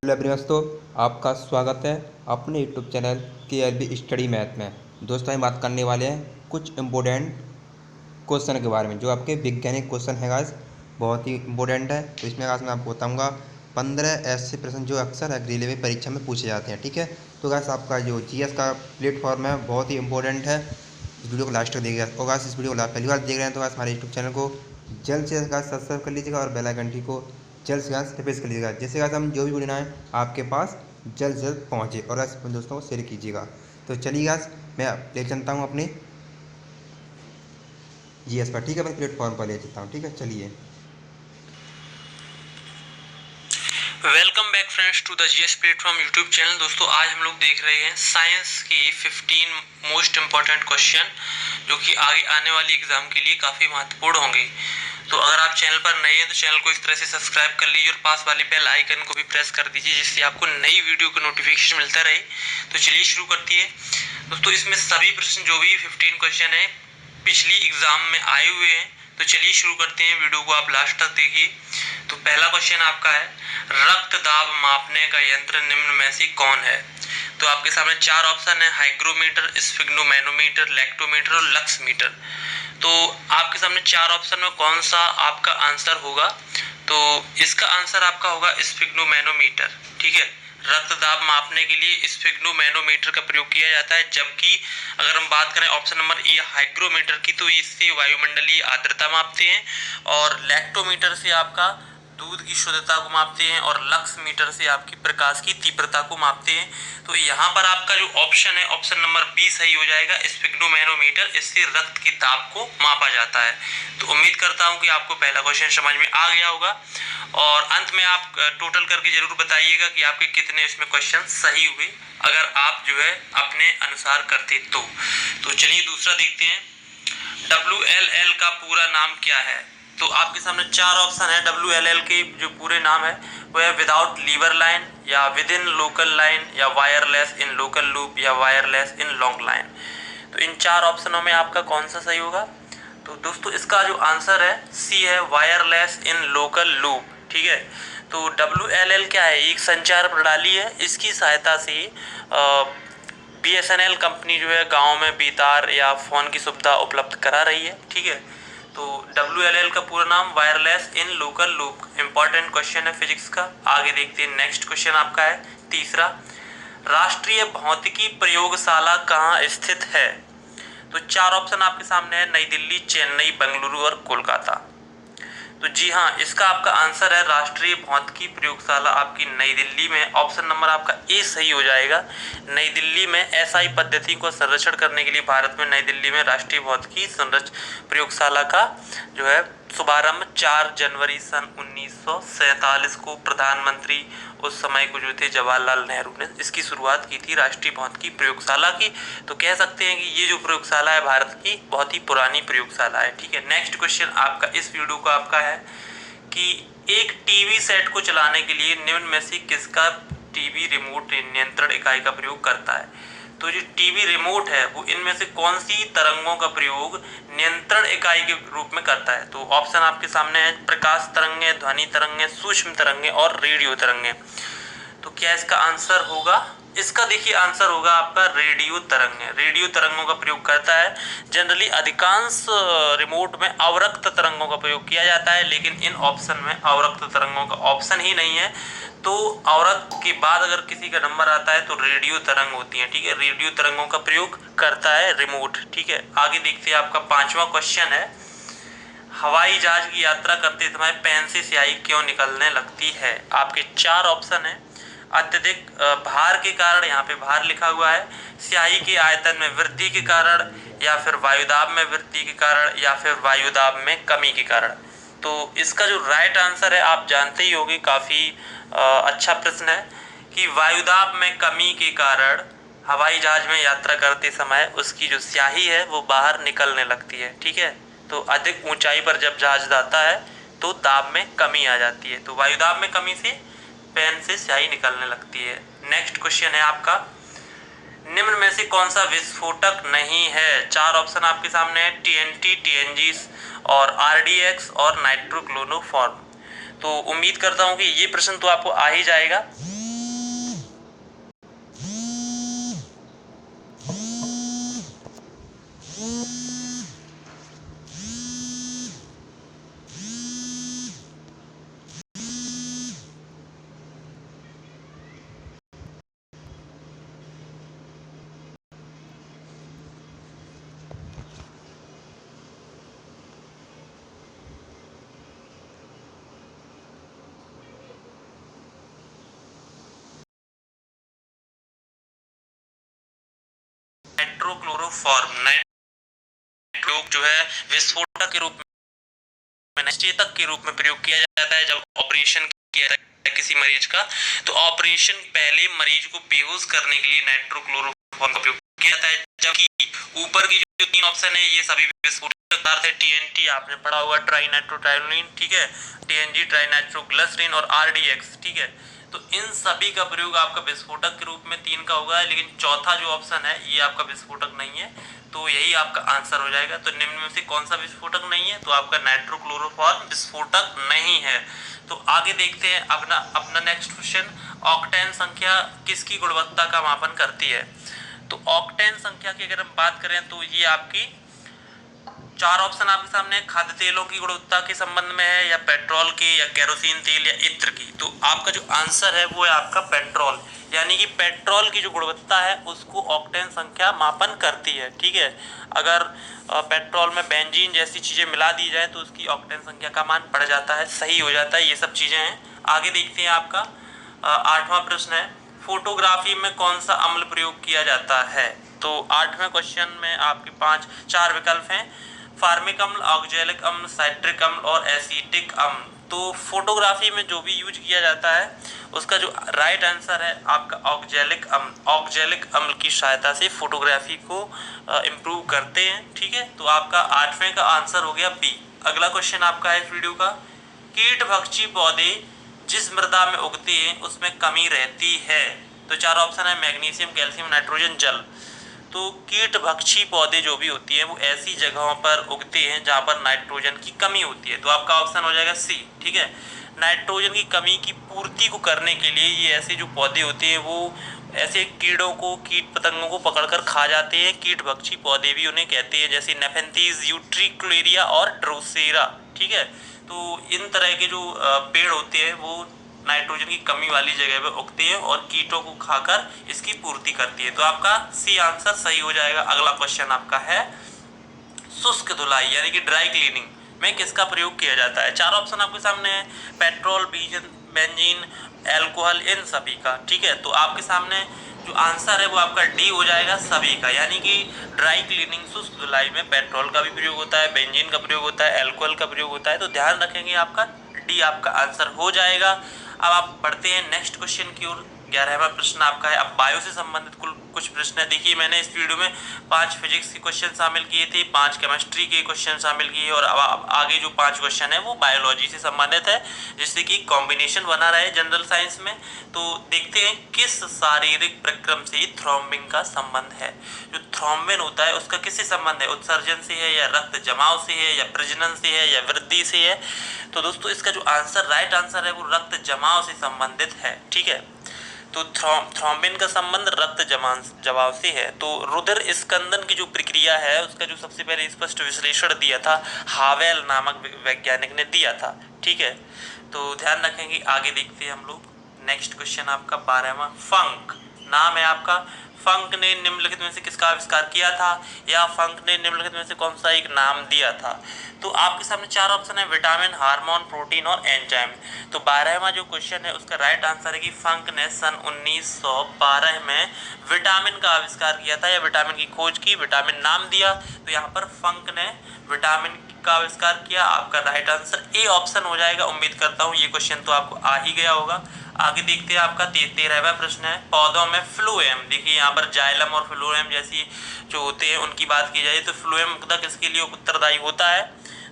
Hello everyone, दोस्तों आपका स्वागत है अपने YouTube channel KLB study math में। दोस्तों हम बात करने वाले हैं कुछ इम्पोर्टेंट क्वेश्चन के बारे में जो आपके वैज्ञानिक क्वेश्चन है गाइस, बहुत ही इम्पोर्टेंट है। तो इसमें गाइस मैं आपको बताऊंगा 15 ऐसे प्रश्न जो अक्सर अग्रीले में परीक्षा में पूछे जाते हैं। ठीक है, तो गाइस आपका जो GS का प्लेटफॉर्म है बहुत ही इंपॉर्टेंट है। इस वीडियो को लास्ट तक देखिएगा। और गाइस इस वीडियो को पहली बार देख रहे हैं तो गाइस हमारे यूट्यूब चैनल को जल्द से जल्द सब्सक्राइब कर लीजिएगा और बेल आइकन को जल्द से जल्द प्रेस कर लीजिएगा, जिससे गाइस हम जो भी वीडियो आए आपके पास जल्द से जल्द पहुँचे। और गाइस अपने दोस्तों को शेयर कीजिएगा। तो चलिए गाइस मैं ले चलता हूँ अपने GS पर। ठीक है, मैं प्लेटफॉर्म पर ले चलता हूँ। ठीक है, चलिए। Welcome back friends to the GS platform YouTube channel. दोस्तों आज हम लोग देख रहे हैं साइंस की 15 मोस्ट इम्पॉर्टेंट क्वेश्चन जो कि आगे आने वाली एग्जाम के लिए काफ़ी महत्वपूर्ण होंगे। तो अगर आप चैनल पर नए हैं तो चैनल को इस तरह से सब्सक्राइब कर लीजिए और पास वाले बेल आइकन को भी प्रेस कर दीजिए, जिससे आपको नई वीडियो का नोटिफिकेशन मिलता रहे। तो चलिए शुरू करती है। दोस्तों इसमें सभी प्रश्न जो भी 15 क्वेश्चन है पिछली एग्जाम में आए हुए हैं। तो चलिए शुरू करते हैं, वीडियो को आप लास्ट तक देखिए। तो पहला क्वेश्चन आपका है, रक्त दाब मापने का यंत्र निम्न में से कौन है? तो आपके सामने चार ऑप्शन है, हाइग्रोमीटर, स्फिग्नोमैनोमीटर, लैक्टोमीटर और लक्स मीटर। तो आपके सामने चार ऑप्शन में कौन सा आपका आंसर होगा? तो इसका आंसर आपका होगा स्फिग्नोमैनोमीटर। ठीक है, रक्तदाब मापने के लिए स्फिग्नोमैनोमीटर का प्रयोग किया जाता है। जबकि अगर हम बात करें ऑप्शन नंबर ए हाइग्रोमीटर की, तो इससे वायुमंडलीय आर्द्रता मापते हैं, और लैक्टोमीटर से आपका दूध की शुद्धता को मापते हैं, और लक्स मीटर से आपकी प्रकाश की तीव्रता को मापते हैं। तो यहाँ पर आपका जो ऑप्शन है ऑप्शन नंबर बी सही हो जाएगा, स्फिग्नोमैनोमीटर। इससे रक्त के दाब को मापा जाता है। तो उम्मीद करता हूँ कि आपको पहला क्वेश्चन समझ में आ गया होगा, और अंत में आप टोटल करके जरूर बताइएगा कि आपके कितने इसमें क्वेश्चन सही हुए, अगर आप जो है अपने अनुसार करते तो चलिए दूसरा देखते हैं। WLL का पूरा नाम क्या है? तो आपके सामने चार ऑप्शन है। WLL के जो पूरे नाम है वो है विदाउट लीवर लाइन, या विद इन लोकल लाइन, या वायरलेस इन लोकल लूप, या वायरलेस इन लॉन्ग लाइन। तो इन चार ऑप्शनों में आपका कौन सा सही होगा? तो दोस्तों इसका जो आंसर है सी है, वायरलेस इन लोकल लूप। ठीक है, तो WLL क्या है? एक संचार प्रणाली है। इसकी सहायता से BSNL कंपनी जो है गांव में बेतार या फ़ोन की सुविधा उपलब्ध करा रही है। ठीक है, तो WLL का पूरा नाम wireless in local loop. Important question है फिजिक्स का। आगे देखते हैं, नेक्स्ट क्वेश्चन आपका है तीसरा, राष्ट्रीय भौतिकी प्रयोगशाला कहाँ स्थित है? तो चार ऑप्शन आपके सामने है, नई दिल्ली, चेन्नई, बेंगलुरु और कोलकाता। तो जी हाँ, इसका आपका आंसर है राष्ट्रीय भौतिकी प्रयोगशाला आपकी नई दिल्ली में। ऑप्शन नंबर आपका ए सही हो जाएगा। नई दिल्ली में SI पद्धति को संरक्षण करने के लिए भारत में नई दिल्ली में राष्ट्रीय भौतिकी प्रयोगशाला का जो है शुभारंभ 4 जनवरी सन 1947 को प्रधानमंत्री उस समय को जो थे जवाहरलाल नेहरू ने इसकी शुरुआत की थी, राष्ट्रीय भौतिकी प्रयोगशाला की। तो कह सकते हैं कि ये जो प्रयोगशाला है भारत की बहुत ही पुरानी प्रयोगशाला है। ठीक है, नेक्स्ट क्वेश्चन आपका इस वीडियो का आपका है कि एक टीवी सेट को चलाने के लिए निम्न में से किसका टीवी रिमोट नियंत्रण इकाई का प्रयोग करता है? तो जो टीवी रिमोट है वो इनमें से कौन सी तरंगों का प्रयोग नियंत्रण इकाई के रूप में करता है? तो ऑप्शन आपके सामने है, प्रकाश तरंगे, ध्वनि तरंगे, सूक्ष्म तरंगे और रेडियो तरंगे। तो क्या इसका आंसर होगा? इसका देखिए आंसर होगा आपका रेडियो तरंगे। रेडियो तरंगों का प्रयोग करता है। जनरली अधिकांश रिमोट में अवरक्त तरंगों का प्रयोग किया जाता है, लेकिन इन ऑप्शन में अवरक्त तरंगों का ऑप्शन ही नहीं है। तो अवरक्त के बाद अगर किसी का नंबर आता है तो रेडियो तरंग होती है। ठीक है, रेडियो तरंगों का प्रयोग करता है रिमोट। ठीक है, आगे देखते हैं, आपका पांचवा क्वेश्चन है, हवाई जहाज की यात्रा करते समय पेन से स्याही क्यों निकलने लगती है? आपके चार ऑप्शन है, अत्यधिक भार के कारण, यहाँ पे भार लिखा हुआ है, स्याही के आयतन में वृद्धि के कारण, या फिर वायुदाब में वृद्धि के कारण, या फिर वायुदाब में कमी के कारण। तो इसका जो राइट आंसर है आप जानते ही होंगे, काफ़ी अच्छा प्रश्न है कि वायुदाब में कमी के कारण हवाई जहाज में यात्रा करते समय उसकी जो स्याही है वो बाहर निकलने लगती है। ठीक है, तो अधिक ऊंचाई पर जब जहाज जाता है तो दाब में कमी आ जाती है। तो वायुदाब में कमी से पेन से स्याही निकलने लगती है। नेक्स्ट क्वेश्चन है आपका, निम्न में से कौन सा विस्फोटक नहीं है? चार ऑप्शन आपके सामने है, TNT, TNG और RDX और नाइट्रोक्लोरोफॉर्म। तो उम्मीद करता हूं कि ये प्रश्न तो आपको आ ही जाएगा। नाइट्रोक्लोरोफॉर्म। नाइट्रोक जो है विस्फोटक के रूप में, चेतक के रूप में प्रयोग किया जाता है जब ऑपरेशन किया जाता है किसी मरीज का। तो ऑपरेशन पहले मरीज को बेहोश करने के लिए नाइट्रोक्लोरोफॉर्म का प्रयोग किया जाता है। जबकि ऊपर की जो 3 ऑप्शन है ये सभी विस्फोटक पदार्थ है। टीएनटी आपने पढ़ा होगा, ट्राइनाइट्रोटाइलिन, ठीक है, टीएनजी ट्राइनाइट्रोग्लिसरीन और आरडीएक्स, ठीक है। तो इन सभी का प्रयोग आपका विस्फोटक के रूप में 3 का होगा, लेकिन चौथा जो ऑप्शन है ये आपका विस्फोटक नहीं है, तो यही आपका आंसर हो जाएगा। तो निम्न में से कौन सा विस्फोटक नहीं है? तो आपका नाइट्रोक्लोरोफॉर्म विस्फोटक नहीं है। तो आगे देखते हैं अपना नेक्स्ट क्वेश्चन। ऑक्टेन संख्या किसकी गुणवत्ता का मापन करती है? तो ऑक्टेन संख्या की अगर हम बात करें तो ये आपकी 4 ऑप्शन आपके सामने, खाद्य तेलों की गुणवत्ता के संबंध में है, या पेट्रोल की, या केरोसिन तेल, या इत्र की। तो आपका जो आंसर है वो है आपका पेट्रोल, यानी कि पेट्रोल की जो गुणवत्ता है उसको ऑक्टेन संख्या मापन करती है, ठीक है। अगर पेट्रोल में बेंजीन जैसी चीजें मिला दी जाए तो उसकी ऑक्टेन संख्या का मान बढ़ जाता है, सही हो जाता है। ये सब चीजें हैं। आगे देखते हैं आपका 8वां प्रश्न है, फोटोग्राफी में कौन सा अम्ल प्रयोग किया जाता है? तो 8वें क्वेश्चन में आपके 4 विकल्प हैं, फार्मिक अम्ल, ऑक्जेलिक अम्ल, साइट्रिक अम्ल और एसिटिक अम्ल। तो फोटोग्राफी में जो भी यूज किया जाता है उसका जो राइट आंसर है आपका ऑक्जेलिक अम्ल। ऑक्जेलिक अम्ल की सहायता से फोटोग्राफी को इम्प्रूव करते हैं, ठीक है। तो आपका 8वें का आंसर हो गया बी। अगला क्वेश्चन आपका है इस वीडियो का, कीट भक्षी पौधे जिस मृदा में उगते हैं उसमें कमी रहती है। तो 4 ऑप्शन है, मैग्नीशियम, कैल्शियम, नाइट्रोजन, जल। तो कीट भक्षी पौधे जो भी होती हैं वो ऐसी जगहों पर उगते हैं जहां पर नाइट्रोजन की कमी होती है। तो आपका ऑप्शन हो जाएगा सी, ठीक है। नाइट्रोजन की कमी की पूर्ति को करने के लिए ये ऐसे जो पौधे होते हैं वो ऐसे कीड़ों को, कीट पतंगों को पकड़कर खा जाते हैं। कीट भक्षी पौधे भी उन्हें कहते हैं, जैसे नेफेंथीज, यूट्रिकुलेरिया और ड्रोसेरा, ठीक है। तो इन तरह के जो पेड़ होते हैं वो नाइट्रोजन की कमी वाली जगह पे उगते हैं और कीटों को खाकर इसकी पूर्ति करती है। तो आपका सी आंसर सही हो जाएगा। अगला क्वेश्चन आपका है, शुष्क धुलाई यानी कि ड्राई क्लीनिंग में किसका प्रयोग किया जाता है? 4 ऑप्शन आपके सामने है, पेट्रोल, बेंजीन, एल्कोहल, इन सभी का, ठीक है। तो आपके सामने जो आंसर है वो आपका डी हो जाएगा, सभी का, यानी कि ड्राई क्लीनिंग, शुष्क धुलाई में पेट्रोल का भी प्रयोग होता है, बेंजीन का प्रयोग होता है, एल्कोहल का प्रयोग होता है। तो ध्यान रखेंगे आपका डी आपका आंसर हो जाएगा। अब आप बढ़ते हैं नेक्स्ट क्वेश्चन की ओर। 11वां प्रश्न आपका है, अब बायो से संबंधित कुल कुछ प्रश्न है। देखिए मैंने इस वीडियो में 5 फिजिक्स के क्वेश्चन शामिल किए थे, 5 केमिस्ट्री के क्वेश्चन शामिल किए, और अब आगे जो 5 क्वेश्चन है वो बायोलॉजी से संबंधित है, जिससे कि कॉम्बिनेशन बना रहे जनरल साइंस में। तो देखते हैं किस शारीरिक प्रक्रम से थ्रोम्बिन का संबंध है। जो थ्रोम्बिन होता है उसका किससे संबंध है? उत्सर्जन से है, या रक्त जमाव से है, या प्रजनन से है, या वृद्धि से है? तो दोस्तों इसका जो आंसर, राइट आंसर है वो रक्त जमाव से संबंधित है, ठीक है। तो थ्रोम्बिन का संबंध रक्त जमाव से है। तो रुधिर स्कंदन की जो प्रक्रिया है उसका जो सबसे पहले स्पष्ट विश्लेषण दिया था हावेल नामक वैज्ञानिक ने दिया था, ठीक है। तो ध्यान रखेंगे। आगे देखते हैं हम लोग नेक्स्ट क्वेश्चन आपका 12वां, फंक नाम है आपका। फंक ने निम्नलिखित में से किसका आविष्कार किया था, या फंक ने निम्नलिखित में से कौन सा एक नाम दिया था? तो आपके सामने 4 ऑप्शन है, विटामिन, हार्मोन, प्रोटीन और एंजाइम। तो 12वां जो क्वेश्चन है उसका राइट आंसर है कि फंक ने सन 1912 में विटामिन का आविष्कार किया था, या विटामिन की खोज की, विटामिन नाम दिया। तो यहाँ पर फंक ने विटामिन का आविष्कार किया। आपका राइट आंसर ए ऑप्शन हो जाएगा। उम्मीद करता हूँ ये क्वेश्चन तो आपको आ ही गया होगा। आगे देखते हैं आपका 13वां प्रश्न है, पौधों में फ्लोएम। देखिए यहाँ पर जाइलम और फ्लोएम जैसी जो होते हैं उनकी बात की जाए तो फ्लोएम किसके लिए उत्तरदायी होता है?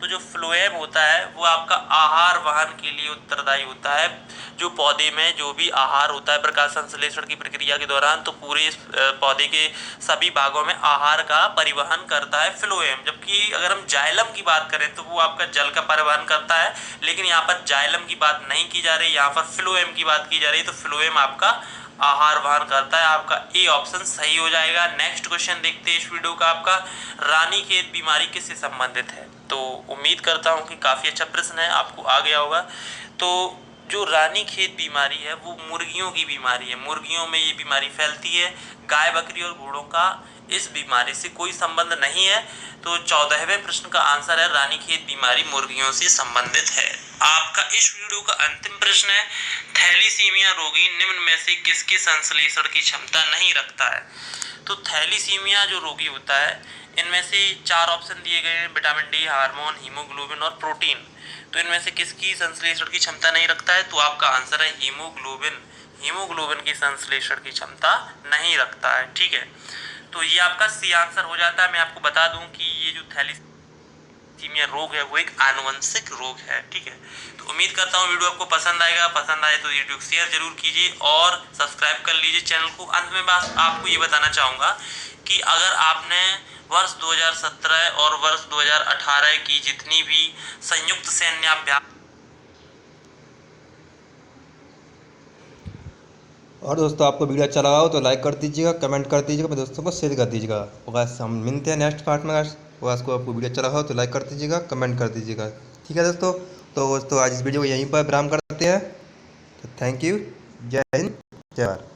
तो जो फ्लोएम होता है वो आपका आहार वहन के लिए उत्तरदायी होता है। जो पौधे में जो भी आहार होता है प्रकाश संश्लेषण की प्रक्रिया के दौरान, तो पूरे पौधे के सभी भागों में आहार का परिवहन करता है फ्लोएम। जबकि अगर हम जाइलम की बात करें तो वो आपका जल का परिवहन करता है, लेकिन यहाँ पर जाइलम की बात नहीं की जा रही, यहाँ पर फ्लोएम की बात की जा रही है। तो फ्लोएम आपका आहार वहन करता है। आपका ए ऑप्शन सही हो जाएगा। नेक्स्ट क्वेश्चन देखते हैं इस वीडियो का आपका, रानीखेत बीमारी किससे संबंधित है? तो उम्मीद करता हूं कि काफ़ी अच्छा प्रश्न है, आपको आ गया होगा। तो जो रानीखेत बीमारी है वो मुर्गियों की बीमारी है, मुर्गियों में ये बीमारी फैलती है। गाय, बकरी और घोड़ों का इस बीमारी से कोई संबंध नहीं है। तो 14वें प्रश्न का आंसर है रानीखेत बीमारी मुर्गियों से संबंधित है। आपका इस वीडियो का अंतिम प्रश्न है, थैलीसीमिया रोगी निम्न में से किसकी संश्लेषण की क्षमता नहीं रखता है? तो थैलीसीमिया जो रोगी होता है, इनमें से 4 ऑप्शन दिए गए हैं, विटामिन डी, हार्मोन, हीमोग्लोबिन और प्रोटीन। तो इनमें से किसकी संश्लेषण की क्षमता नहीं रखता है? तो आपका आंसर है हीमोग्लोबिन। हीमोग्लोबिन की संश्लेषण की क्षमता नहीं रखता है। ठीक है, तो ये आपका सी आंसर हो जाता है। मैं आपको बता दूं कि ये जो थैलीसीमिया रोग है वो एक आनुवंशिक रोग है। ठीक है, तो उम्मीद करता हूँ वीडियो आपको पसंद आएगा। पसंद आए तो वीडियो को शेयर जरूर कीजिए और सब्सक्राइब कर लीजिए चैनल को। अंत में बस आपको ये बताना चाहूँगा कि अगर आपने वर्ष 2017 और वर्ष 2018 की जितनी भी संयुक्त सैन्य अभ्यास और दोस्तों आपको वीडियो अच्छा लगा हो तो लाइक कर दीजिएगा, कमेंट कर दीजिएगा, अपने दोस्तों को शेयर कर दीजिएगा। और गाइस हम मिलते हैं नेक्स्ट पार्ट में। गाइस आपको वीडियो अच्छा लगा हो तो लाइक कर दीजिएगा, कमेंट कर दीजिएगा। ठीक है दोस्तों, तो आज इस वीडियो को यहीं पर विराम करते हैं। तो थैंक यू, जय हिंद, जय भारत।